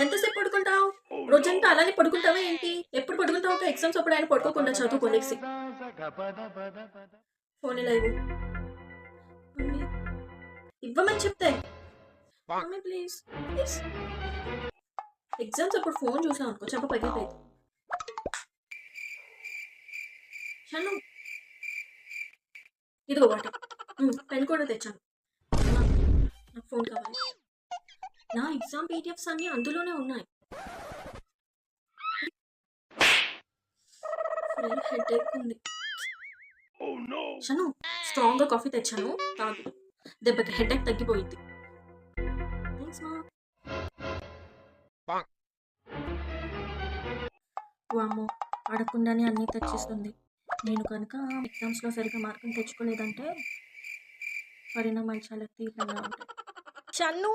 ఎంతసేపు పడుకుంటావు? రోజంతా అలానే పడుకుంటావా ఏంటి? ఎప్పుడు పడుకుంటావు? ఎగ్జామ్స్ అప్పుడు ఆయన పడుకోకుండా చదువుకోనేసి. ఫోన్ ఇలా ఇవ్వు. మమ్మీ ఇవ్వమని చెప్తే. Mummy please please. ఎగ్జామ్స్ అప్పుడు ఫోన్ చూసావు అనుకో చెప్ప పగిలిపోయింది. షన్ను ఇదిగో వాటర్. పెన్ కూడా తెచ్చాను. నాకు ఫోన్ కావాలి. నా ఎగ్జామ్ పీడిఎఫ్స్ అన్నీ అందులోనే ఉన్నాయి. ఫుల్ హెడేక్ ఉంది. షను స్ట్రాంగ్గా కాఫీ తెచ్చాను తాగు. దెబ్బకి హెడేక్ తగ్గిపోయింది. థ్యాంక్స్ మా. వామ్మో అడగకుండానే అన్నీ తెచ్చిస్తుంది. నేను కనుక ఎగ్జామ్స్లో సరిగ్గా మార్కులు తెచ్చుకోలేదంటే పరిణామాలు చాలా తీవ్రంగా ఉంటాయి. షన్ను